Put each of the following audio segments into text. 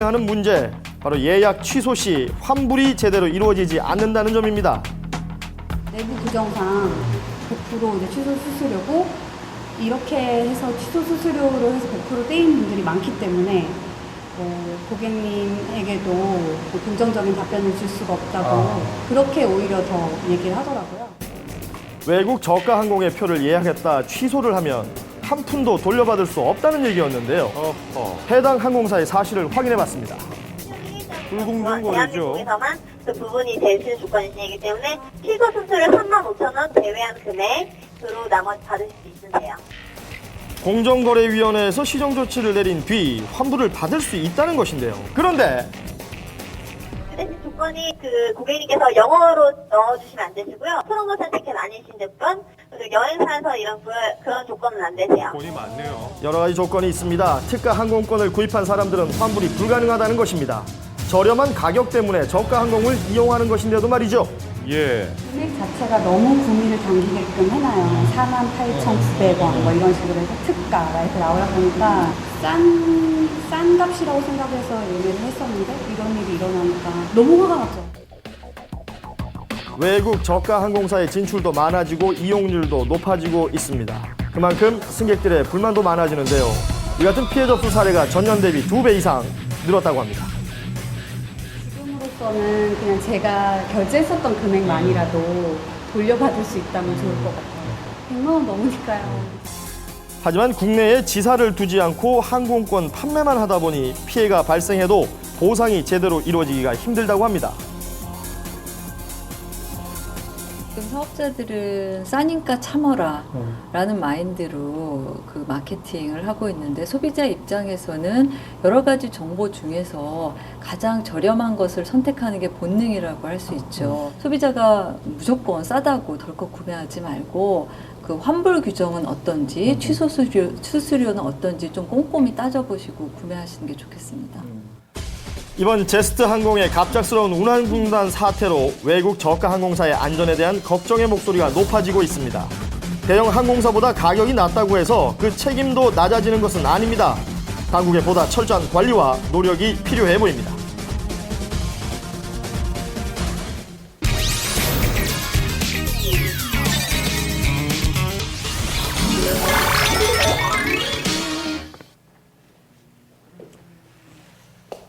하는 문제, 바로 예약 취소 시 환불이 제대로 이루어지지 않는다는 점입니다. 내부 규정상 100% 이제 취소 수수료고 이렇게 해서 취소 수수료로 해서 100% 떼인 분들이 많기 때문에 고객님에게도 뭐 긍정적인 답변을 줄 수가 없다고 그렇게 오히려 더 얘기를 하더라고요. 외국 저가 항공의 표를 예약했다 취소를 하면 한 푼도 돌려받을 수 없다는 얘기였는데요. 해당 항공사의 사실을 확인해봤습니다. 불공정 거래죠. 대한민국에서만 그 부분이 될 수 있는 조건이시기 때문에 취소 수수료 35,000원 제외한 금액으로 나머지 받으실 수 있으세요. 공정거래위원회에서 시정조치를 내린 뒤 환불을 받을 수 있다는 것인데요. 그런데 그 대신 조건이 그 고객님께서 영어로 넣어주시면 안 되시고요. 프로모션 티켓 아니신 분, 그리고 여행사에서 이런 그런 조건은 안 되세요. 돈이 많네요. 여러 가지 조건이 있습니다. 특가 항공권을 구입한 사람들은 환불이 불가능하다는 것입니다. 저렴한 가격 때문에 저가 항공을 이용하는 것인데도 말이죠. 예. 금액 자체가 너무 구미를 당기게끔 해놔요. 48,900원 뭐 이런 식으로 해서 특가가 이렇게 나오다 보니까 싼 값이라고 생각해서 예매를 했었는데 이런 일이 일어나니까 너무 화가 났죠. 외국 저가 항공사의 진출도 많아지고 이용률도 높아지고 있습니다. 그만큼 승객들의 불만도 많아지는데요. 이 같은 피해 접수 사례가 전년 대비 2배 이상 늘었다고 합니다. 지금으로서는 그냥 제가 결제했었던 금액만이라도 돌려받을 수 있다면 좋을 것 같아요. 100만 원 넘으니까요. 하지만 국내에 지사를 두지 않고 항공권 판매만 하다 보니 피해가 발생해도 보상이 제대로 이루어지기가 힘들다고 합니다. 지금 사업자들은 싸니까 참어라 라는 마인드로 그 마케팅을 하고 있는데 소비자 입장에서는 여러 가지 정보 중에서 가장 저렴한 것을 선택하는 게 본능이라고 할 수 있죠. 소비자가 무조건 싸다고 덜컥 구매하지 말고 그 환불 규정은 어떤지 취소 수수료는 어떤지 좀 꼼꼼히 따져보시고 구매하시는 게 좋겠습니다. 이번 제스트 항공의 갑작스러운 운항 중단 사태로 외국 저가 항공사의 안전에 대한 걱정의 목소리가 높아지고 있습니다. 대형 항공사보다 가격이 낮다고 해서 그 책임도 낮아지는 것은 아닙니다. 당국의 보다 철저한 관리와 노력이 필요해 보입니다.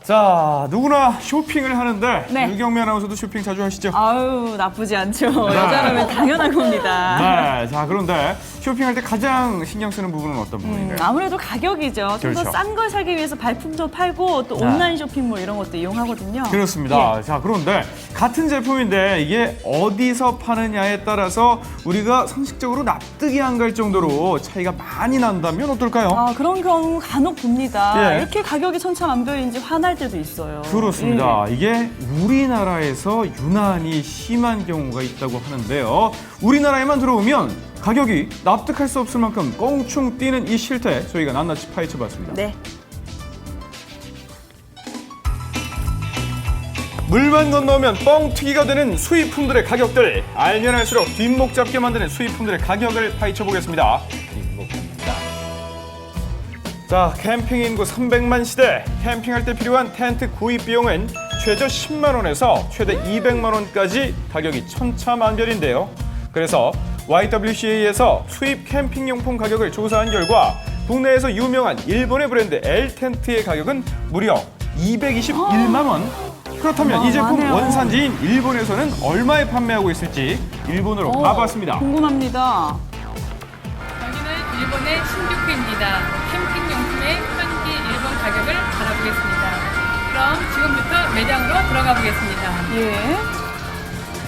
자, 누구나 쇼핑을 하는데 네. 유경미 아나운서도 쇼핑 자주 하시죠? 아유, 나쁘지 않죠. 여자라면 당연한 겁니다. 네. 자, 그런데 쇼핑할 때 가장 신경 쓰는 부분은 어떤 부분인가요? 아무래도 가격이죠. 좀 더 그렇죠. 싼 걸 사기 위해서 발품도 팔고 또 온라인 쇼핑몰 이런 것도 이용하거든요. 그렇습니다. 예. 자, 그런데 같은 제품인데 이게 어디서 파느냐에 따라서 우리가 상식적으로 납득이 안 갈 정도로 차이가 많이 난다면 어떨까요? 아, 그런 경우 간혹 봅니다. 예. 이렇게 가격이 천차만별인지 화날 때도 있어요. 그렇습니다. 예. 이게 우리나라에서 유난히 심한 경우가 있다고 하는데요. 우리나라에만 들어오면 가격이 납득할 수 없을 만큼 껑충 뛰는 이 실태 저희가 낱낱이 파헤쳐봤습니다. 네. 물만 건너오면 뻥튀기가 되는 수입품들의 가격들, 알면 알수록 뒷목 잡게 만드는 수입품들의 가격을 파헤쳐보겠습니다. 자, 캠핑 인구 300만 시대, 캠핑할 때 필요한 텐트 구입 비용은 최저 10만 원에서 최대 200만 원까지 가격이 천차만별인데요. 그래서 YWCA에서 수입 캠핑용품 가격을 조사한 결과 국내에서 유명한 일본의 브랜드 L텐트의 가격은 무려 221만 원. 그렇다면 이 제품 어마어마하네요. 원산지인 일본에서는 얼마에 판매하고 있을지 일본으로 가봤습니다. 궁금합니다. 여기는 일본의 신규쿠입니다. 캠핑용품의 현지 일본 가격을 알아보겠습니다. 그럼 지금부터 매장으로 들어가 보겠습니다. 예.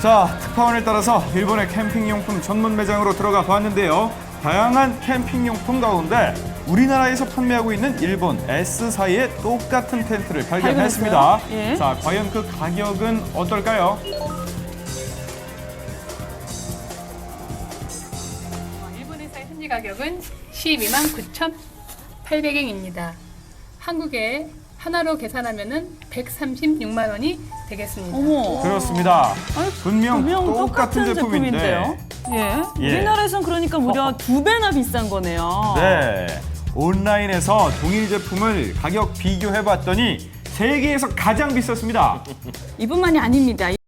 자, 특파원을 따라서 일본의 캠핑용품 전문 매장으로 들어가 봤는데요. 다양한 캠핑용품 가운데 우리나라에서 판매하고 있는 일본 S사의 똑같은 텐트를 발견했습니다. 발견했어요? 예. 자, 과연 그 가격은 어떨까요? 일본에서의 현지 가격은 12만 9,800엔입니다. 한국에 하나로 계산하면 136만 원이 되겠습니다. 어머. 그렇습니다. 아니, 분명 똑같은 똑같은 제품인데요. 예. 예. 우리나라에서는 그러니까 무려 2배나 비싼 거네요. 네. 온라인에서 동일 제품을 가격 비교해봤더니 세계에서 가장 비쌌습니다. 이뿐만이 아닙니다.